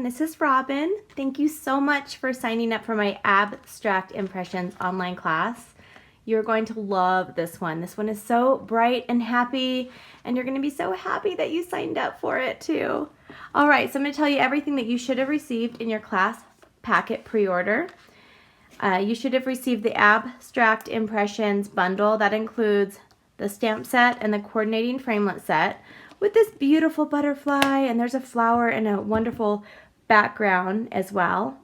this is Robyn. Thank you so much for signing up for my Abstract Impressions online class. You're going to love this one. This one is so bright and happy, and you're going to be so happy that you signed up for it too. All right, so I'm going to tell you everything that you should have received in your class packet pre-order. You should have received the Abstract Impressions bundle. That includes the stamp set and the coordinating framelit set with this beautiful butterfly, and there's a flower and a wonderful background as well.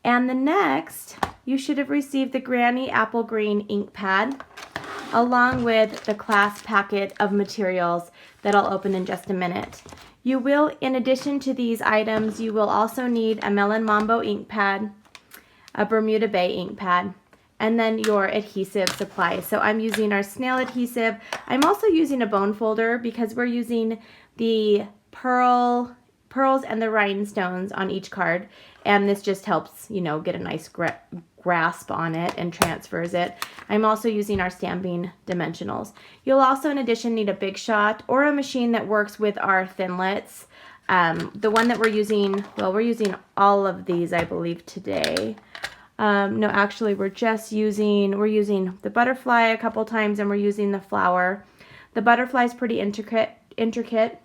And the next, you should have received the Granny Apple Green ink pad along with the class packet of materials that I'll open in just a minute. You will, in addition to these items, you will also need a Melon Mambo ink pad, a Bermuda Bay ink pad, and then your adhesive supplies. So I'm using our snail adhesive. I'm also using a bone folder because we're using the pearls and the rhinestones on each card, and this just helps, you know, get a nice grasp on it and transfers it. I'm also using our stamping dimensionals. You'll also, in addition, need a Big Shot or a machine that works with our Thinlits. The one that we're using, well, we're using all of these, I believe, today. No, actually, we're using the butterfly a couple times, and we're using the flower. The butterfly is pretty intricate.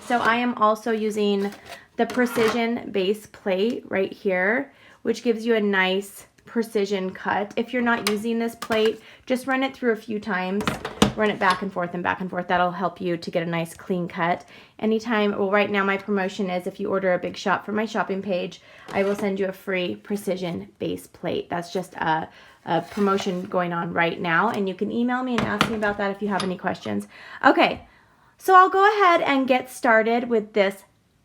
So I am also using the precision base plate right here, which gives you a nice precision cut. If you're not using this plate, just run it through a few times. Run it back and forth and back and forth. That'll help you to get a nice clean cut. Anytime, well, right now my promotion is if you order a Big Shot from my shopping page, I will send you a free precision base plate. That's just a promotion going on right now, and you can email me and ask me about that if you have any questions. Okay, so I'll go ahead and get started with this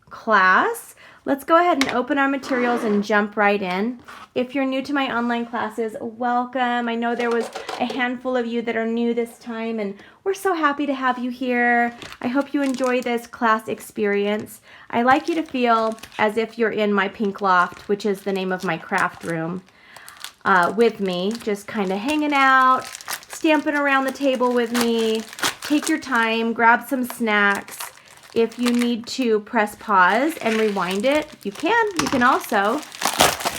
class. Let's go ahead and open our materials and jump right in. If you're new to my online classes, welcome. I know there was a handful of you that are new this time, and we're so happy to have you here. I hope you enjoy this class experience. I like you to feel as if you're in my pink loft, which is the name of my craft room, with me, just kind of hanging out, stamping around the table with me. Take your time, grab some snacks. If you need to press pause and rewind it, you can. You can also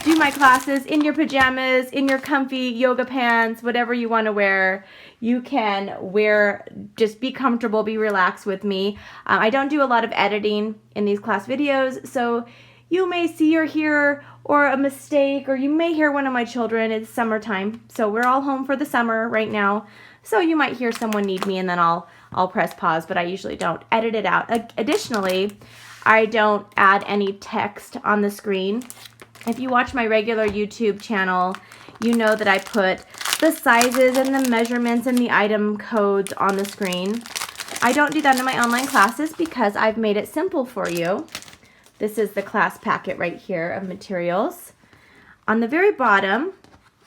do my classes in your pajamas, in your comfy yoga pants, whatever you want to wear. You can wear, just be comfortable, be relaxed with me. I don't do a lot of editing in these class videos, so you may see or hear or a mistake, or you may hear one of my children. It's summertime, so we're all home for the summer right now. So you might hear someone need me, and then I'll press pause, but I usually don't edit it out. Additionally, I don't add any text on the screen. If you watch my regular YouTube channel, you know that I put the sizes and the measurements and the item codes on the screen. I don't do that in my online classes because I've made it simple for you. This is the class packet right here of materials. On the very bottom,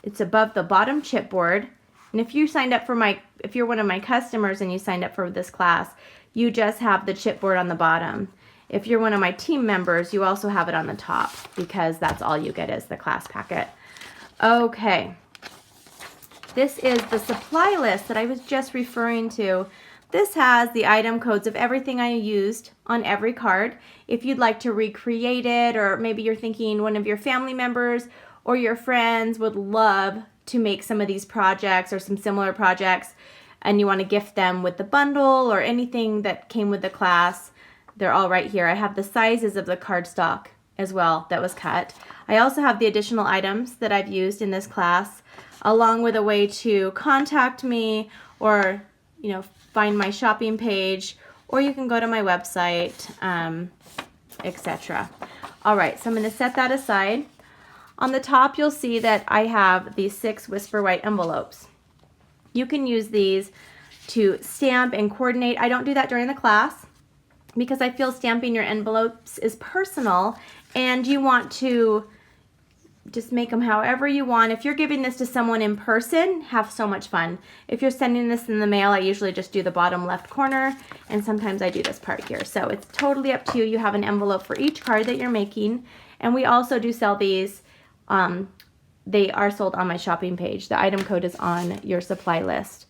it's above the bottom chipboard. And if you signed up for if you're one of my customers and you signed up for this class, you just have the chipboard on the bottom. If you're one of my team members, you also have it on the top because that's all you get is the class packet. Okay. This is the supply list that I was just referring to. This has the item codes of everything I used on every card. If you'd like to recreate it, or maybe you're thinking one of your family members or your friends would love to make some of these projects or some similar projects, and you want to gift them with the bundle or anything that came with the class, they're all right here. I have the sizes of the cardstock as well that was cut. I also have the additional items that I've used in this class, along with a way to contact me or, you know, find my shopping page, or you can go to my website, etc. All right, so I'm going to set that aside. On the top, you'll see that I have these 6 Whisper White envelopes. You can use these to stamp and coordinate. I don't do that during the class because I feel stamping your envelopes is personal, and you want to just make them however you want. If you're giving this to someone in person, have so much fun. If you're sending this in the mail, I usually just do the bottom left corner, and sometimes I do this part here. So it's totally up to you. You have an envelope for each card that you're making, and we also do sell these. They are sold on my shopping page. The item code is on your supply list.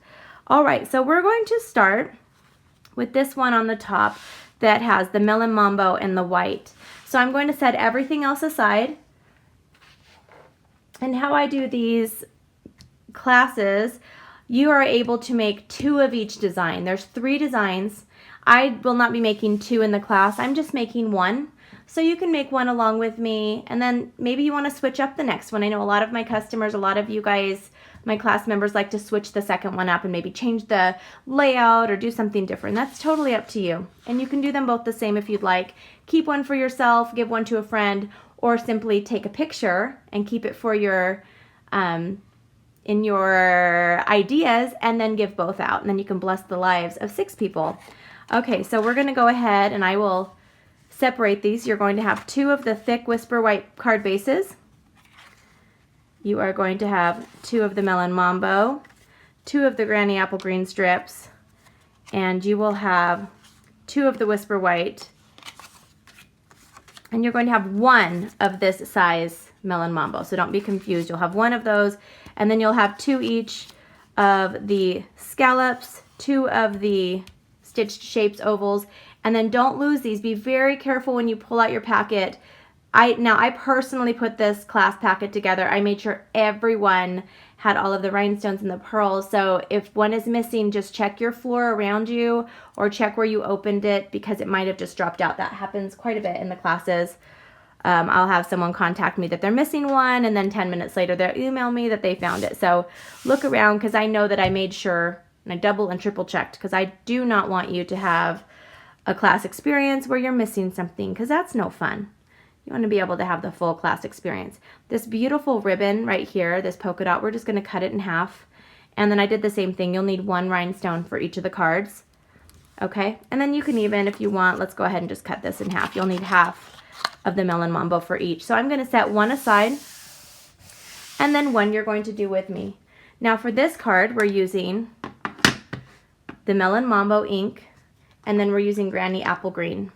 All right, so we're going to start with this one on the top that has the Melon Mambo and the white. So I'm going to set everything else aside. And how I do these classes, you are able to make 2 of each design. There's 3 designs. I will not be making 2 in the class. I'm just making 1. So you can make 1 along with me, and then maybe you want to switch up the next one. I know a lot of my customers, a lot of you guys, my class members, like to switch the second one up and maybe change the layout or do something different. That's totally up to you. And you can do them both the same if you'd like. Keep one for yourself, give one to a friend, or simply take a picture and keep it for your in your ideas, and then give both out, and then you can bless the lives of 6 people. Okay, so we're going to go ahead and I will separate these. You're going to have 2 of the thick Whisper White card bases. You are going to have 2 of the Melon Mambo, 2 of the Granny Apple Green strips, and you will have 2 of the Whisper White, and you're going to have 1 of this size Melon Mambo. So don't be confused. You'll have 1 of those, and then you'll have 2 each of the scallops, 2 of the stitched shapes ovals, and then don't lose these. Be very careful when you pull out your packet. I personally put this class packet together. I made sure everyone had all of the rhinestones and the pearls. So if one is missing, just check your floor around you or check where you opened it, because it might have just dropped out. That happens quite a bit in the classes. I'll have someone contact me that they're missing one, and then 10 minutes later they'll email me that they found it. So look around, because I know that I made sure, and I double and triple checked, because I do not want you to have a class experience where you're missing something, because that's no fun. You want to be able to have the full class experience. This beautiful ribbon right here, this polka dot, we're just going to cut it in half. And then I did the same thing. You'll need 1 rhinestone for each of the cards. Okay? And then you can even, if you want, let's go ahead and just cut this in half. You'll need half of the Melon Mambo for each. So I'm going to set 1 aside, and then 1 you're going to do with me. Now for this card, we're using the Melon Mambo ink, and then we're using Granny Apple Green.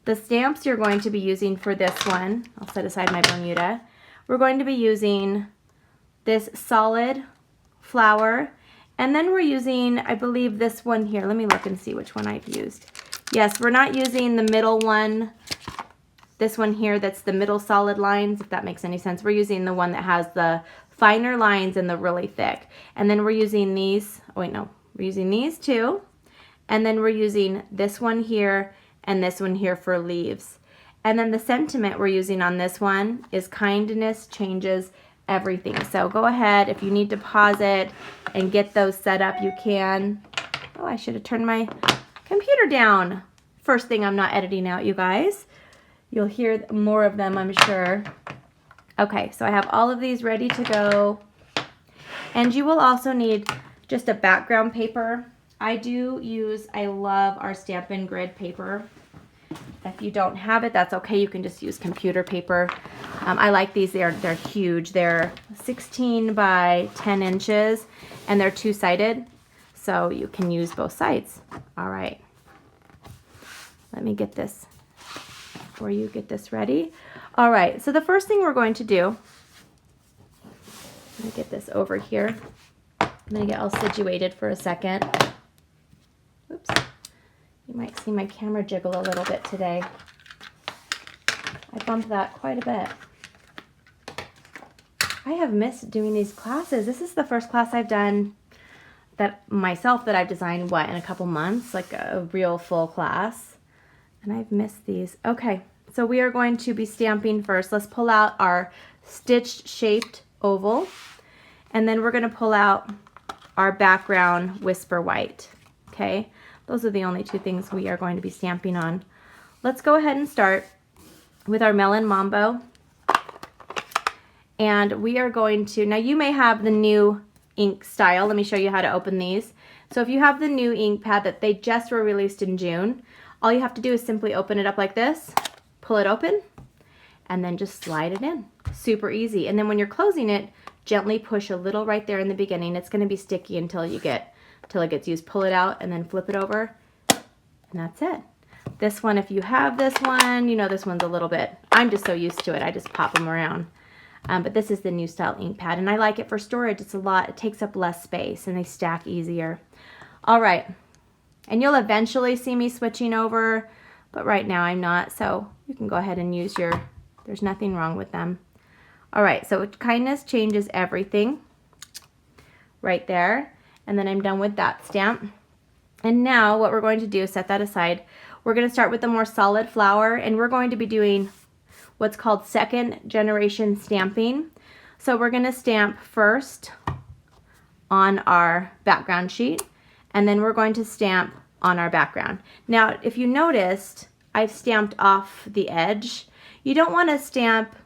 The stamps you're going to be using for this one, I'll set aside my Bermuda. We're going to be using this solid flower, and then we're using, I believe, this one here. Let me look and see which one I've used. Yes, we're not using the middle one, this one here that's the middle solid lines, if that makes any sense. We're using the one that has the finer lines and the really thick. And then we're using these, oh wait, no, we're using these 2. And then we're using this one here and this one here for leaves. And then the sentiment we're using on this one is kindness changes everything. So go ahead, if you need to pause it and get those set up, you can. Oh, I should have turned my computer down. First thing I'm not editing out, you guys. You'll hear more of them, I'm sure. Okay, so I have all of these ready to go. And you will also need just a background paper. I love our Stampin' Grid paper. If you don't have it, that's okay. You can just use computer paper. I like these. They're huge. They're 16 by 10 inches, and they're 2-sided, so you can use both sides. All right. Let me get this before you get this ready. All right, so the first thing we're going to do, let me get this over here. I'm going to get all situated for a second. Oops. You might see my camera jiggle a little bit today. I bumped that quite a bit. I have missed doing these classes. This is the first class I've done that I've designed, what, in a couple months, like a real full class. And I've missed these. Okay, so we are going to be stamping first. Let's pull out our stitched shaped oval, and then we're going to pull out our background Whisper White. Okay, those are the only 2 things we are going to be stamping on. Let's go ahead and start with our Melon Mambo. And we are going to, now you may have the new ink style. Let me show you how to open these. So if you have the new ink pad that they just were released in June, all you have to do is simply open it up like this, pull it open, and then just slide it in. Super easy. And then when you're closing it, gently push a little right there in the beginning. It's going to be sticky until it gets used. Pull it out and then flip it over, and that's it. This one, if you have this one, you know this one's a little bit, I'm just so used to it, I just pop them around. But this is the new style ink pad, and I like it for storage. It's it takes up less space, and they stack easier. All right, and you'll eventually see me switching over, but right now I'm not. So you can go ahead and use there's nothing wrong with them. All right, so kindness changes everything right there. And then I'm done with that stamp. And now what we're going to do is set that aside. We're going to start with the more solid flower, and we're going to be doing what's called second generation stamping. So we're going to stamp first on our background sheet, and then we're going to stamp on our background. Now, if you noticed, I've stamped off the edge. You don't want to stamp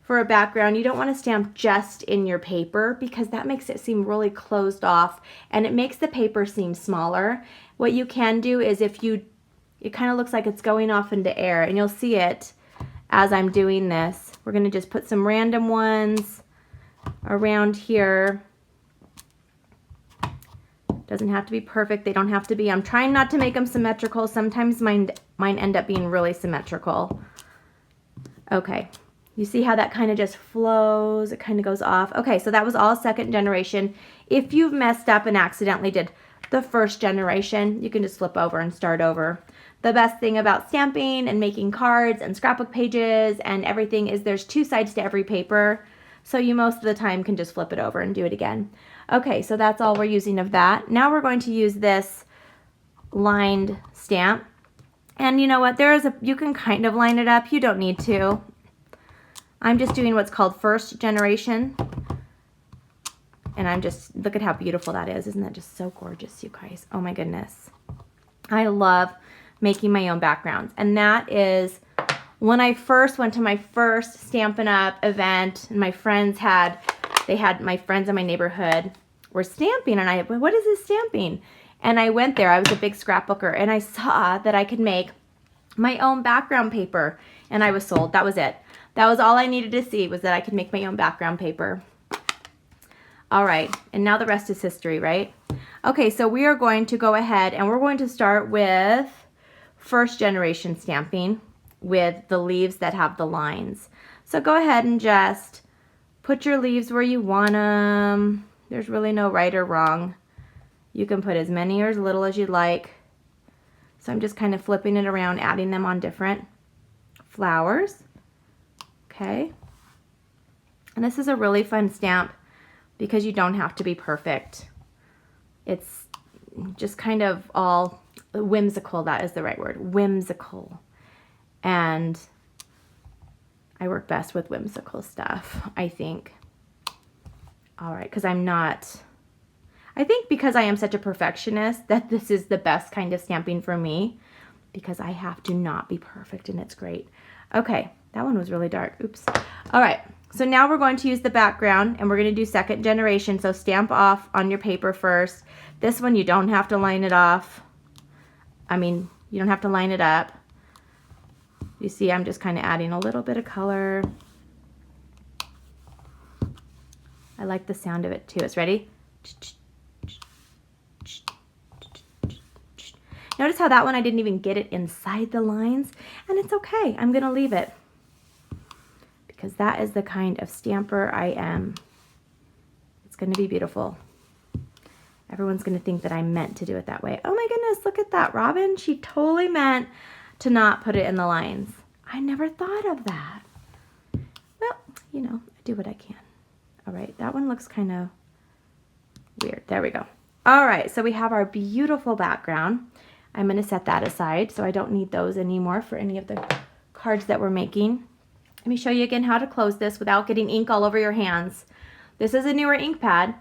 for a background, you don't want to stamp just in your paper because that makes it seem really closed off and it makes the paper seem smaller. What you can do is it kind of looks like it's going off into air, and you'll see it as I'm doing this. We're going to just put some random ones around here. Doesn't have to be perfect. They don't have to be. I'm trying not to make them symmetrical. Sometimes mine end up being really symmetrical. Okay. You see how that kind of just flows? It kind of goes off. Okay, so that was all second generation. If you've messed up and accidentally did the first generation, you can just flip over and start over. The best thing about stamping and making cards and scrapbook pages and everything is there's two sides to every paper. So you most of the time can just flip it over and do it again. Okay, so that's all we're using of that. Now we're going to use this lined stamp. And you know what? You can kind of line it up. You don't need to. I'm just doing what's called first generation. And look at how beautiful that is. Isn't that just so gorgeous, you guys? Oh my goodness. I love making my own backgrounds. And that is when I first went to my first Stampin' Up! Event, and my friends my friends in my neighborhood were stamping, and what is this stamping? And I went there, I was a big scrapbooker, and I saw that I could make my own background paper, and I was sold. That was it. That was all I needed to see, was that I could make my own background paper. All right, and now the rest is history, right? Okay, so we are going to go ahead and we're going to start with first generation stamping with the leaves that have the lines. So go ahead and just put your leaves where you want them. There's really no right or wrong. You can put as many or as little as you'd like. So I'm just kind of flipping it around, adding them on different flowers. Okay. And this is a really fun stamp because you don't have to be perfect. It's just kind of all whimsical. That is the right word. Whimsical. And I work best with whimsical stuff, I think. All right, because I think because I am such a perfectionist that this is the best kind of stamping for me because I have to not be perfect, and it's great. Okay, that one was really dark. Oops. All right, so now we're going to use the background, and we're going to do second generation. So stamp off on your paper first. This one, you don't have to line it off. I mean, you don't have to line it up. You see, I'm just kind of adding a little bit of color. I like the sound of it too. It's ready? Notice how that one I didn't even get it inside the lines, and it's okay. I'm going to leave it because that is the kind of stamper I am. It's going to be beautiful. Everyone's going to think that I meant to do it that way. Oh my goodness, look at that, Robyn. She totally meant to not put it in the lines. I never thought of that. Well, you know, I do what I can. All right, that one looks kind of weird. There we go. All right, so we have our beautiful background. I'm going to set that aside so I don't need those anymore for any of the cards that we're making. Let me show you again how to close this without getting ink all over your hands. This is a newer ink pad,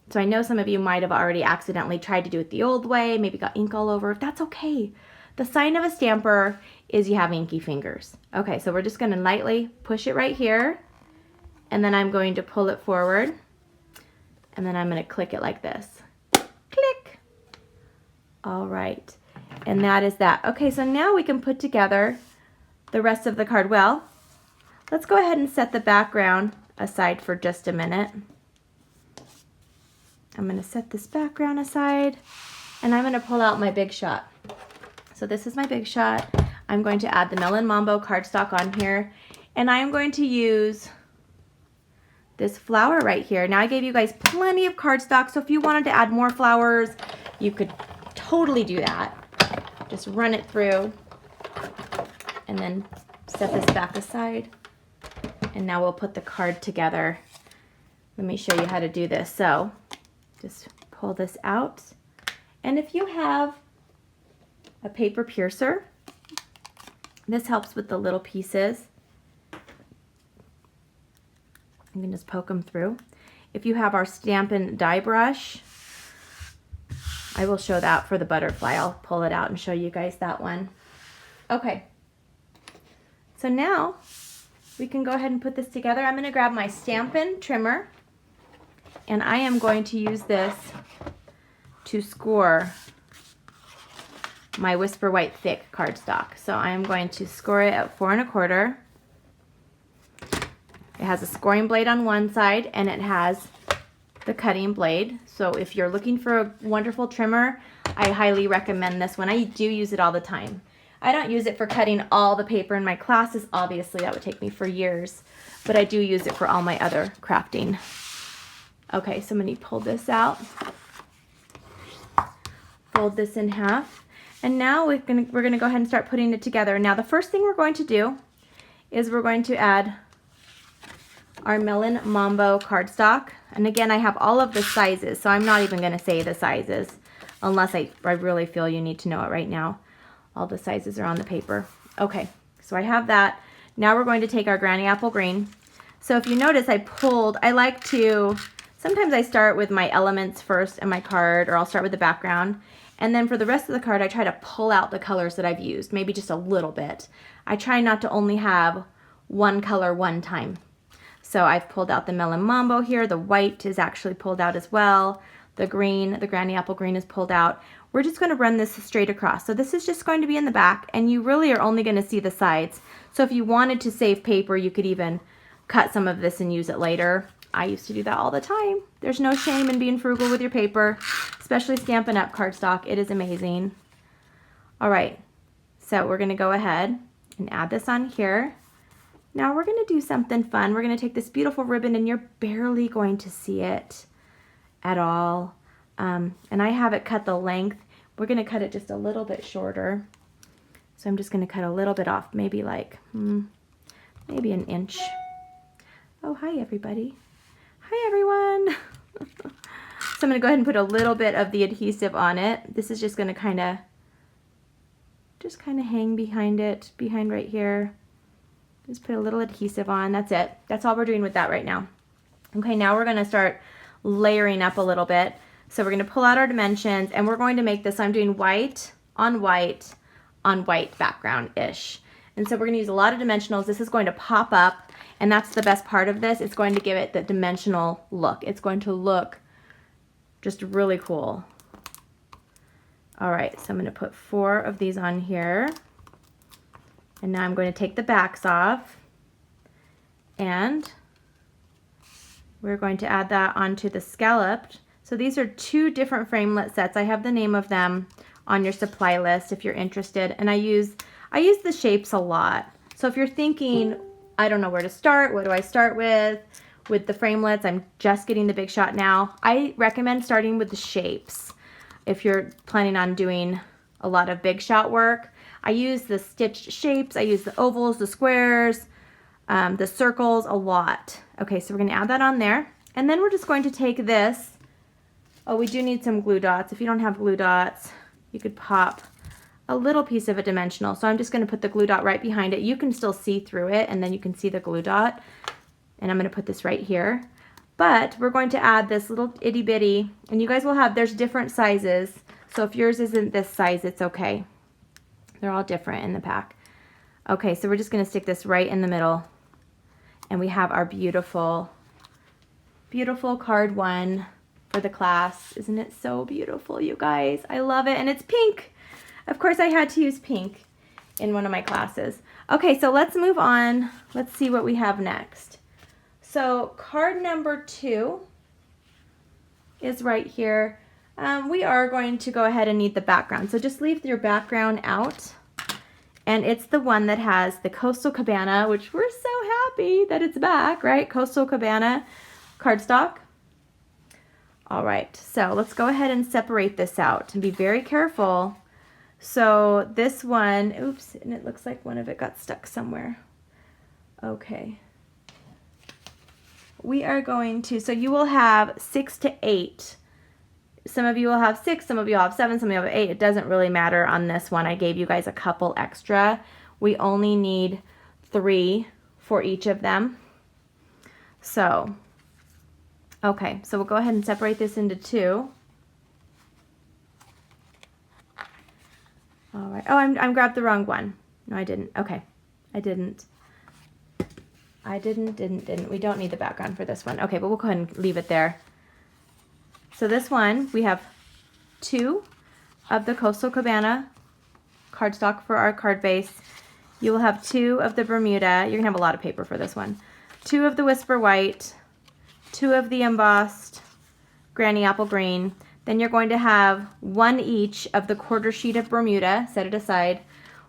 so I know some of you might have already accidentally tried to do it the old way, maybe got ink all over. That's okay. The sign of a stamper is you have inky fingers. Okay, so we're just going to lightly push it right here, and then I'm going to pull it forward, and then I'm going to click it like this. Click. All right, and that is that. Okay, so now we can put together the rest of the card. Well, let's go ahead and set the background aside for just a minute. I'm going to set this background aside, and I'm going to pull out my Big Shot. So this is my Big Shot. I'm going to add the Melon Mambo cardstock on here, and I'm going to use this flower right here. Now I gave you guys plenty of cardstock, so if you wanted to add more flowers, you could totally do that. Just run it through and then set this back aside. And now we'll put the card together. Let me show you how to do this. So just pull this out. And if you have a paper piercer, this helps with the little pieces. You can just poke them through. If you have our Stampin' die brush, I will show that for the butterfly. I'll pull it out and show you guys that one. Okay. So now we can go ahead and put this together. I'm going to grab my Stampin' trimmer, and I am going to use this to score my Whisper White thick cardstock. So I am going to score it at 4 1/4. It has a scoring blade on one side and it has the cutting blade. So if you're looking for a wonderful trimmer, I highly recommend this one. I do use it all the time. I don't use it for cutting all the paper in my classes. Obviously, that would take me for years, but I do use it for all my other crafting. Okay, so I'm going to pull this out, fold this in half, and now we're going to go ahead and start putting it together. Now, the first thing we're going to do is we're going to add our Melon Mambo cardstock. And again, I have all of the sizes, so I'm not even going to say the sizes unless I really feel you need to know it right now. All the sizes are on the paper. Okay, so I have that. Now we're going to take our Granny Apple Green. So if you notice, I like to, sometimes I start with my elements first and my card, or I'll start with the background. And then for the rest of the card, I try to pull out the colors that I've used, maybe just a little bit. I try not to only have one color one time. So I've pulled out the Melon Mambo here. The white is actually pulled out as well. The green, the Granny Apple Green is pulled out. We're just going to run this straight across. So this is just going to be in the back, and you really are only going to see the sides. So if you wanted to save paper, you could even cut some of this and use it later. I used to do that all the time. There's no shame in being frugal with your paper, especially Stampin' Up! Cardstock. It is amazing. All right, so we're going to go ahead and add this on here. Now we're going to do something fun. We're going to take this beautiful ribbon, and you're barely going to see it at all. And I have it cut the length. We're going to cut it just a little bit shorter. So I'm just going to cut a little bit off, maybe like, maybe an inch. Oh, hi everybody. Hi everyone. So I'm going to go ahead and put a little bit of the adhesive on it. This is just going to kind of hang behind it, behind right here. Just put a little adhesive on. That's it. That's all we're doing with that right now. Okay, now we're going to start layering up a little bit. So we're going to pull out our dimensions, and we're going to make this, I'm doing white on white on white background-ish. And so we're going to use a lot of dimensionals. This is going to pop up, and that's the best part of this. It's going to give it the dimensional look. It's going to look just really cool. All right, so I'm going to put 4 of these on here. And now I'm going to take the backs off, and we're going to add that onto the scalloped. So these are 2 different framelit sets. I have the name of them on your supply list if you're interested. And I use the shapes a lot. So if you're thinking, I don't know where to start, what do I start with the framelits, I'm just getting the Big Shot now, I recommend starting with the shapes. If you're planning on doing a lot of Big Shot work, I use the stitched shapes, I use the ovals, the squares, the circles a lot. Okay, so we're going to add that on there. And then we're just going to take this. Oh, we do need some glue dots. If you don't have glue dots, you could pop a little piece of a dimensional. So I'm just going to put the glue dot right behind it. You can still see through it, and then you can see the glue dot. And I'm going to put this right here. But we're going to add this little itty bitty, and you guys will have, there's different sizes. So if yours isn't this size, it's okay. They're all different in the pack. Okay, so we're just going to stick this right in the middle. And we have our beautiful, beautiful card 1 for the class. Isn't it so beautiful, you guys? I love it. And it's pink. Of course, I had to use pink in one of my classes. Okay, so let's move on. Let's see what we have next. So card number 2 is right here. We are going to go ahead and need the background. So just leave your background out. And it's the one that has the Coastal Cabana, which we're so happy that it's back, right? Coastal Cabana cardstock. All right, so let's go ahead and separate this out and be very careful So this one, oops, and it looks like one of it got stuck somewhere. Okay. We are going to, so you will have 6 to 8. Some of you will have 6, some of you will have 7, some of you will have 8. It doesn't really matter on this one. I gave you guys a couple extra. We only need 3 for each of them. So, okay, so we'll go ahead and separate this into 2. All right. Oh, I grabbed the wrong one. No, I didn't. Okay, I didn't. Didn't. We don't need the background for this one. Okay, but we'll go ahead and leave it there. So this one, we have 2 of the Coastal Cabana cardstock for our card base. You will have 2 of the Bermuda. You're gonna have a lot of paper for this one. 2 of the Whisper White, 2 of the embossed Granny Apple Green. Then you're going to have 1 each of the quarter sheet of Bermuda, set it aside.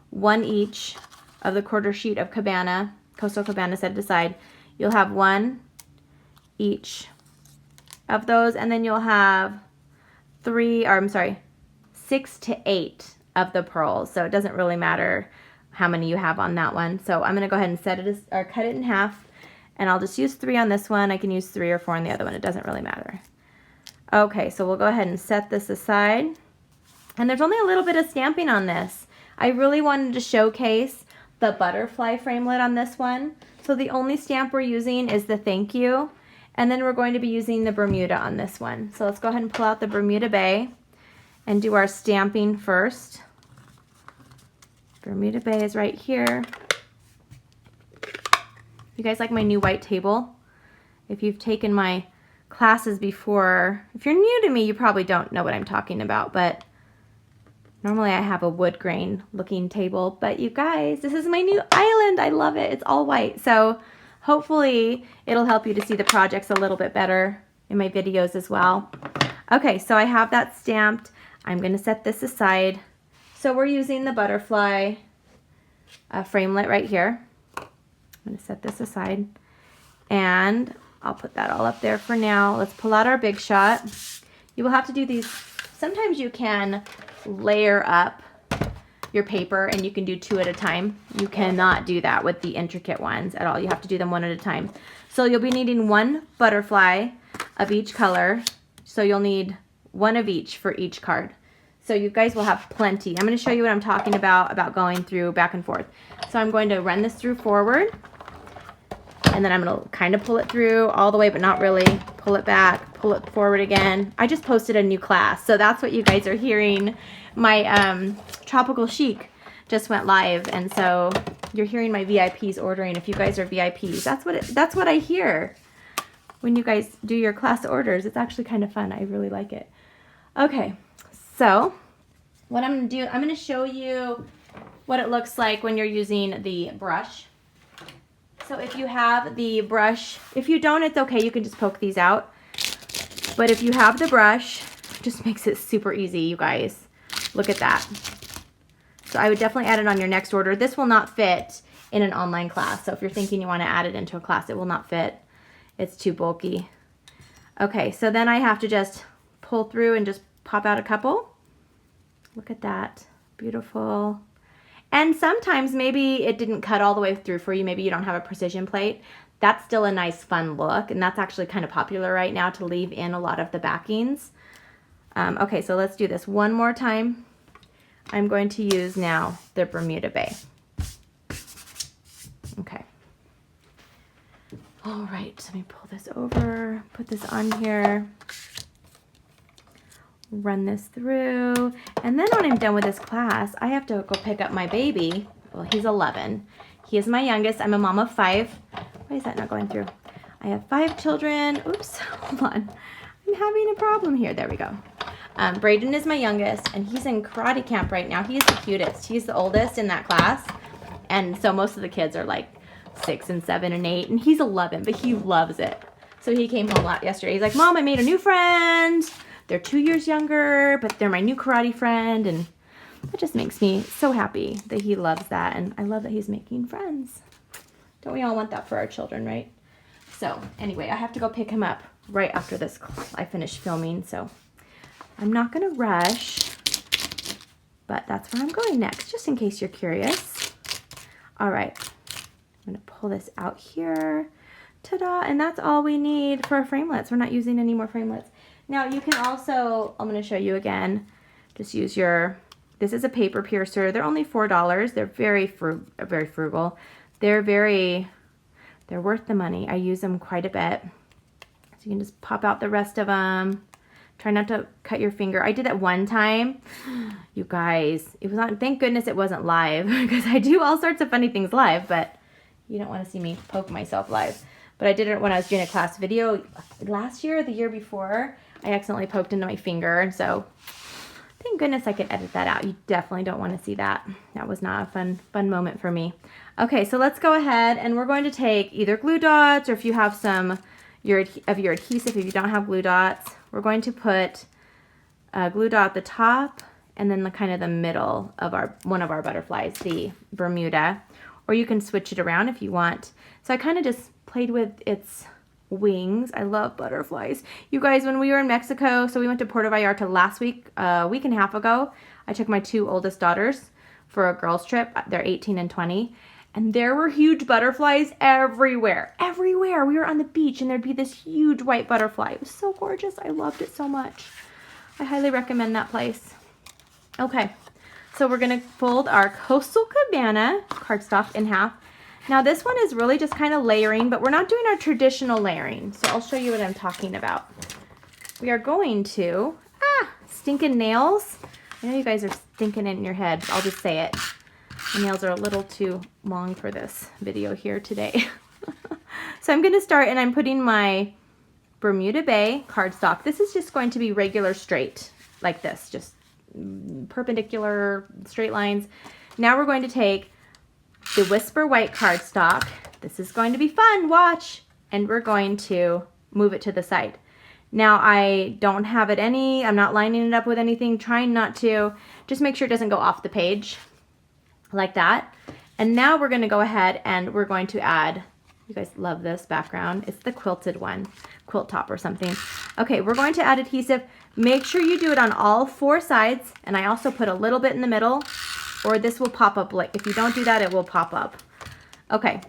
1 each of the quarter sheet of Cabana, Coastal Cabana, set it aside. You'll have 1 each of those, and then you'll have 6 to 8 of the pearls. So it doesn't really matter how many you have on that one. So I'm gonna go ahead and cut it in half, and I'll just use 3 on this one. I can use 3 or 4 on the other one. It doesn't really matter. Okay, so we'll go ahead and set this aside. And there's only a little bit of stamping on this. I really wanted to showcase the butterfly framelit on this one. So the only stamp we're using is the thank you. And then we're going to be using the Bermuda on this one. So let's go ahead and pull out the Bermuda Bay and do our stamping first. Bermuda Bay is right here. You guys like my new white table? If you've taken my classes before, if you're new to me, you probably don't know what I'm talking about, but normally I have a wood grain looking table, but you guys, this is my new island. I love it. It's all white. So hopefully it'll help you to see the projects a little bit better in my videos as well. Okay, so I have that stamped. I'm going to set this aside. So we're using the butterfly framelit right here. I'm going to set this aside, and I'll put that all up there for now. Let's pull out our Big Shot. You will have to do these. Sometimes you can layer up your paper and you can do 2 at a time. You cannot do that with the intricate ones at all. You have to do them 1 at a time. So you'll be needing 1 butterfly of each color. So you'll need 1 of each for each card. So you guys will have plenty. I'm going to show you what I'm talking about going through back and forth. So I'm going to run this through forward, and then I'm going to kind of pull it through all the way, but not really. Pull it back, pull it forward again. I just posted a new class, so that's what you guys are hearing. My Tropical Chic just went live, and so you're hearing my VIPs ordering. If you guys are VIPs, that's what I hear when you guys do your class orders. It's actually kind of fun. I really like it. Okay, so what I'm going to do, I'm going to show you what it looks like when you're using the brush. So if you have the brush, if you don't, it's okay. You can just poke these out. But if you have the brush, it just makes it super easy, you guys. Look at that. So I would definitely add it on your next order. This will not fit in an online class. So if you're thinking you want to add it into a class, it will not fit. It's too bulky. Okay, so then I have to just pull through and just pop out a couple. Look at that. Beautiful. And sometimes maybe it didn't cut all the way through for you. Maybe you don't have a precision plate. That's still a nice fun look, and that's actually kind of popular right now to leave in a lot of the backings. Okay, so let's do this one more time. I'm going to use now the Bermuda Bay. Okay. All right, let me pull this over, put this on here. Run this through, and then when I'm done with this class, I have to go pick up my baby. Well, he's 11. He is my youngest. I'm a mom of 5. Why is that not going through? I have 5 children. Oops, hold on. I'm having a problem here. There we go. Braden is my youngest, and he's in karate camp right now. He's the cutest. He's the oldest in that class, and so most of the kids are like 6 and 7 and 8, and he's 11, but he loves it. So he came home yesterday. He's like, Mom, I made a new friend. They're 2 years younger, but they're my new karate friend, and that just makes me so happy that he loves that, and I love that he's making friends. Don't we all want that for our children, right? So anyway, I have to go pick him up right after this. I finished filming, so I'm not going to rush. but that's where I'm going next, just in case you're curious. All right, I'm gonna pull this out here. Ta-da, and that's all we need for our framelits. We're not using any more framelits. Now you can also, I'm gonna show you again, just use your, this is a paper piercer. They're only $4. They're very frugal. They're worth the money. I use them quite a bit. So you can just pop out the rest of them. Try not to cut your finger. I did that one time. You guys, it was on, thank goodness it wasn't live because I do all sorts of funny things live, but you don't want to see me poke myself live. But I did it when I was doing a class video last year or the year before. I accidentally poked into my finger, and so thank goodness I could edit that out. You definitely don't want to see that. That was not a fun moment for me. Okay, so let's go ahead and we're going to take either glue dots, or if you have some of your adhesive, if you don't have glue dots, we're going to put a glue dot at the top and then the kind of the middle of one of our butterflies, the Bermuda, or you can switch it around if you want. So I kind of just played with its wings. I love butterflies. You guys, when we were in Mexico, so we went to Puerto Vallarta last week, a week and a half ago, I took my 2 oldest daughters for a girls trip. They're 18 and 20. And there were huge butterflies everywhere. Everywhere. We were on the beach and there'd be this huge white butterfly. It was so gorgeous. I loved it so much. I highly recommend that place. Okay, so we're gonna fold our Coastal Cabana cardstock in half. Now this one is really just kind of layering, but we're not doing our traditional layering. So I'll show you what I'm talking about. We are going to, stinking nails. I know you guys are stinking it in your head. I'll just say it. My nails are a little too long for this video here today. So I'm going to start, and I'm putting my Bermuda Bay cardstock. This is just going to be regular straight, like this, just perpendicular straight lines. Now we're going to take the Whisper White cardstock. This is going to be fun, watch. And we're going to move it to the side. Now I don't have it I'm not lining it up with anything, trying not to. Just make sure it doesn't go off the page. Like that. And now we're going to go ahead and we're going to add, you guys love this background, it's the quilted one, quilt top or something. Okay, we're going to add adhesive. Make sure you do it on all 4 sides, and I also put a little bit in the middle, or this will pop up. Like if you don't do that, it will pop up. Okay,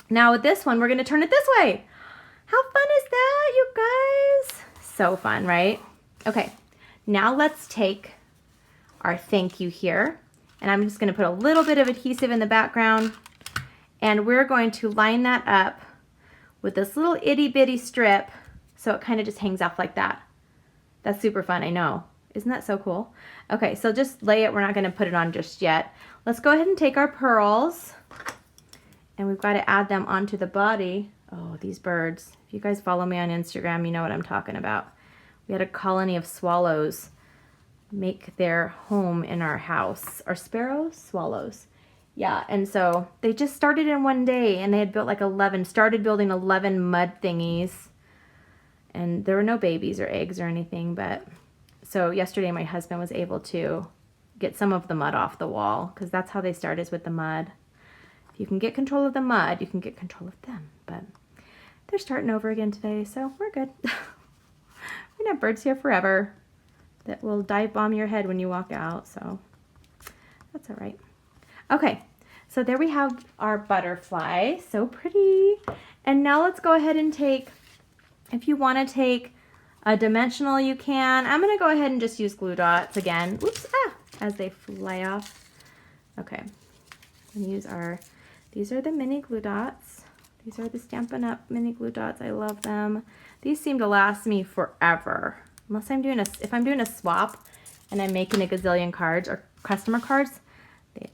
now with this one, we're going to turn it this way. How fun is that, you guys? So fun, right? Okay, now let's take our thank you here. And I'm just going to put a little bit of adhesive in the background, and we're going to line that up with this little itty bitty strip so it kind of just hangs off like that. That's super fun, I know. Isn't that so cool? Okay, so just lay it. We're not going to put it on just yet. Let's go ahead and take our pearls, and we've got to add them onto the body. Oh, these birds. If you guys follow me on Instagram, you know what I'm talking about. We had a colony of swallows make their home in our house. Are sparrows? Swallows. Yeah, and so they just started in one day, and they had built like started building 11 mud thingies, and there were no babies or eggs or anything, but so yesterday my husband was able to get some of the mud off the wall, because that's how they start, is with the mud. If you can get control of the mud, you can get control of them, but they're starting over again today, so we're good. We're gonna have birds here forever that will dive bomb your head when you walk out, so that's all right. Okay, so there we have our butterfly, so pretty. And now let's go ahead and take, if you want to take a dimensional, you can. I'm going to go ahead and just use glue dots again. Oops, as they fly off. Okay, I'm use these are the mini glue dots. These are the Stampin' Up! Mini glue dots. I love them. These seem to last me forever. Unless if I'm doing a swap and I'm making a gazillion cards or customer cards,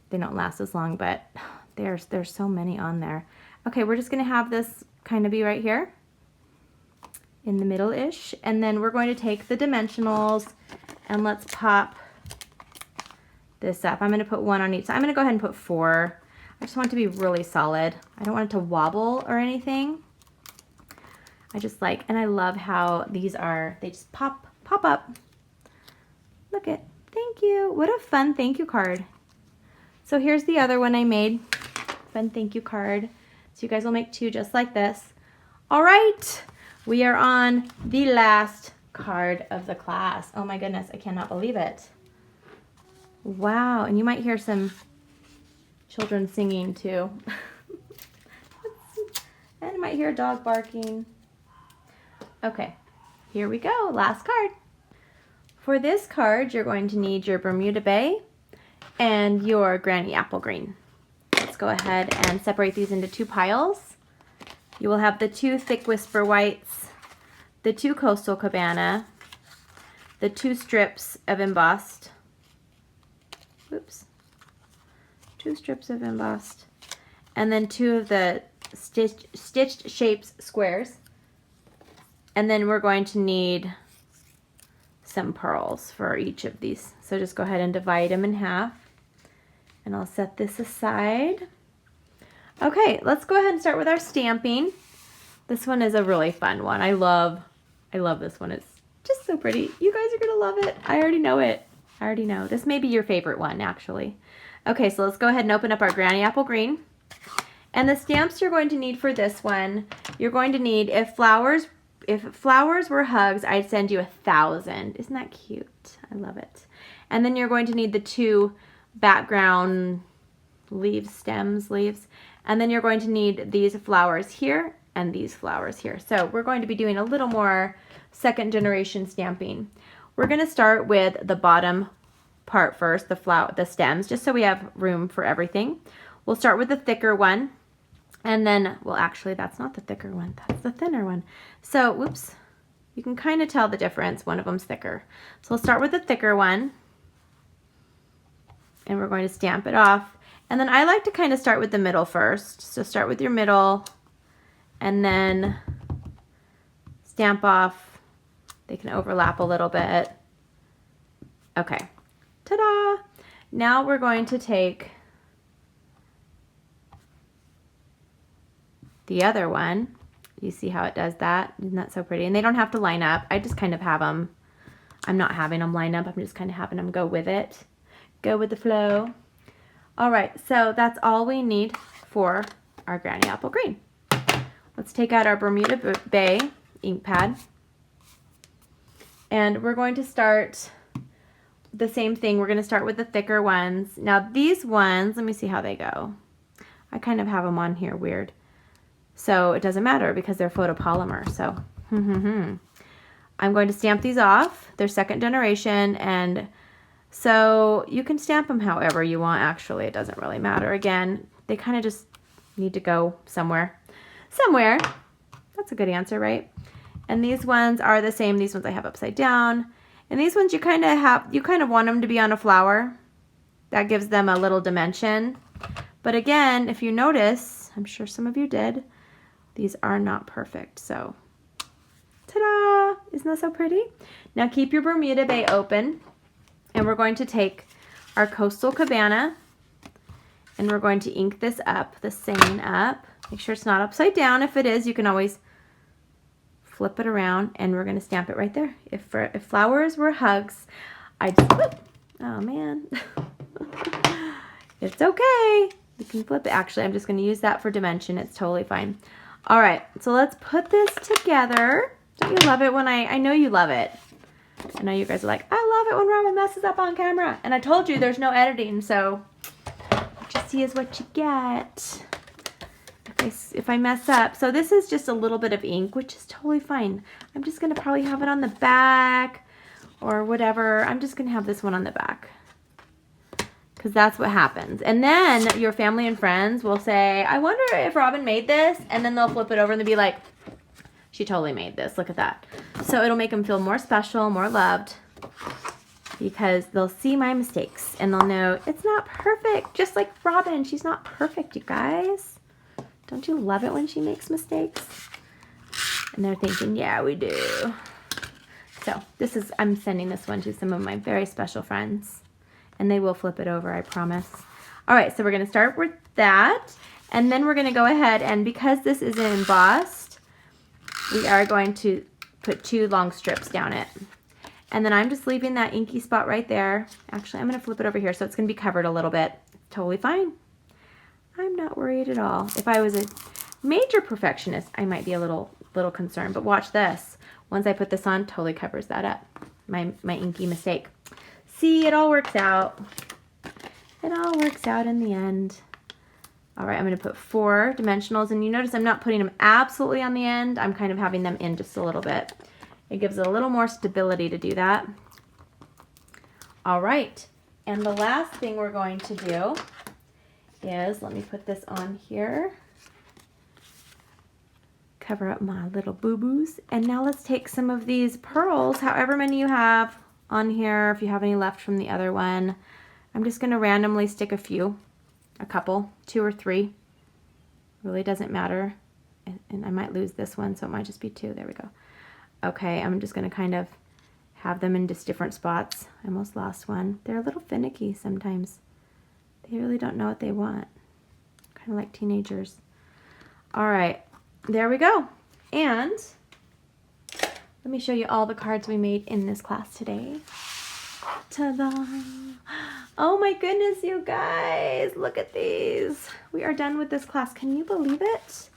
they don't last as long, but there's so many on there. Okay, we're just going to have this kind of be right here in the middle-ish, and then we're going to take the dimensionals and let's pop this up. I'm going to put 1 on each side. I'm going to go ahead and put 4. I just want it to be really solid. I don't want it to wobble or anything. I just like, and I love how these are, they just pop up. Look at, thank you. What a fun thank you card. So here's the other one I made. Fun thank you card. So you guys will make 2 just like this. All right, we are on the last card of the class. Oh my goodness, I cannot believe it. Wow, and you might hear some children singing too. And you might hear a dog barking. Okay, here we go, last card. For this card, you're going to need your Bermuda Bay and your Granny Apple Green. Let's go ahead and separate these into 2 piles. You will have the 2 Thick Whisper Whites, the 2 Coastal Cabana, the 2 strips of embossed, 2 strips of embossed, and then 2 of the stitched shapes squares. And then we're going to need some pearls for each of these. So just go ahead and divide them in half. And I'll set this aside. Okay, let's go ahead and start with our stamping. This one is a really fun one. I love this one. It's just so pretty. You guys are gonna love it. I already know it. I already know. This may be your favorite one, actually. Okay, so let's go ahead and open up our Granny Apple Green. And the stamps you're going to need for this one, you're going to need, if flowers were hugs, I'd send you 1,000. Isn't that cute? I love it. And then you're going to need the 2 background leaves. And then you're going to need these flowers here and these flowers here. So we're going to be doing a little more second generation stamping. We're going to start with the bottom part first, the stems, just so we have room for everything. We'll start with the thicker one. And then, well, actually, that's not the thicker one. That's the thinner one. So, whoops, you can kind of tell the difference. One of them's thicker. So we'll start with the thicker one. And we're going to stamp it off. And then I like to kind of start with the middle first. So start with your middle and then stamp off. They can overlap a little bit. Okay, ta-da! Now we're going to take the other one. You see how it does that? Isn't that so pretty? And they don't have to line up. I just kind of have them. I'm not having them line up. I'm just kind of having them go with it. Go with the flow. All right, so that's all we need for our Granny Apple Green. Let's take out our Bermuda Bay ink pad. And we're going to start the same thing. We're going to start with the thicker ones. Now these ones, let me see how they go. I kind of have them on here weird. So it doesn't matter because they're photopolymer. So I'm going to stamp these off. They're second generation, and so you can stamp them however you want. Actually, it doesn't really matter. Again, they kind of just need to go somewhere. Somewhere. That's a good answer, right? And these ones are the same. These ones I have upside down. And these ones you kind of want them to be on a flower. That gives them a little dimension. But again, if you notice, I'm sure some of you did, these are not perfect. So, ta-da! Isn't that so pretty? Now keep your Bermuda Bay open. And we're going to take our Coastal Cabana and we're going to ink this up, the saying up. Make sure it's not upside down. If it is, you can always flip it around and we're going to stamp it right there. If flowers were hugs, I just, oh man. It's okay. You can flip it. Actually, I'm just going to use that for dimension. It's totally fine. All right, so let's put this together. Don't you love it when I know you love it. I know you guys are like, I love it when Robyn messes up on camera. And I told you there's no editing, so what you see is what you get. If I mess up. So this is just a little bit of ink, which is totally fine. I'm just going to probably have it on the back or whatever. I'm just going to have this one on the back because that's what happens. And then your family and friends will say, I wonder if Robyn made this. And then they'll flip it over and they'll be like, she totally made this. Look at that. So it'll make them feel more special, more loved, because they'll see my mistakes and they'll know it's not perfect. Just like Robyn, she's not perfect, you guys. Don't you love it when she makes mistakes? And they're thinking, yeah, we do. So I'm sending this one to some of my very special friends, and they will flip it over, I promise. All right, so we're going to start with that, and then we're going to go ahead, and because this is embossed, we are going to put 2 long strips down it. And then I'm just leaving that inky spot right there. Actually, I'm going to flip it over here so it's going to be covered a little bit. Totally fine. I'm not worried at all. If I was a major perfectionist, I might be a little concerned. But watch this. Once I put this on, totally covers that up. My inky mistake. See, it all works out. It all works out in the end. All right, I'm going to put 4 dimensionals, and you notice I'm not putting them absolutely on the end. I'm kind of having them in just a little bit. It gives it a little more stability to do that. All right, and the last thing we're going to do is, let me put this on here. Cover up my little boo-boos. And now let's take some of these pearls, however many you have on here, if you have any left from the other one. I'm just going to randomly stick a couple, 2 or 3. Really doesn't matter. And I might lose this one, so it might just be 2. There we go. Okay, I'm just going to kind of have them in just different spots. I almost lost one. They're a little finicky sometimes. They really don't know what they want. Kind of like teenagers. All right, there we go. And let me show you all the cards we made in this class today. Ta-da! Oh my goodness, you guys, look at these. We are done with this class. Can you believe it?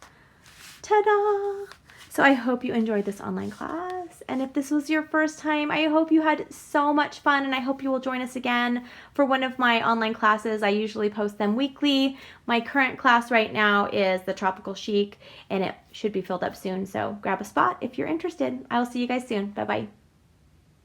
Ta-da! So I hope you enjoyed this online class. And if this was your first time, I hope you had so much fun, and I hope you will join us again for one of my online classes. I usually post them weekly. My current class right now is the Tropical Chic, and it should be filled up soon. So grab a spot if you're interested. I will see you guys soon. Bye-bye.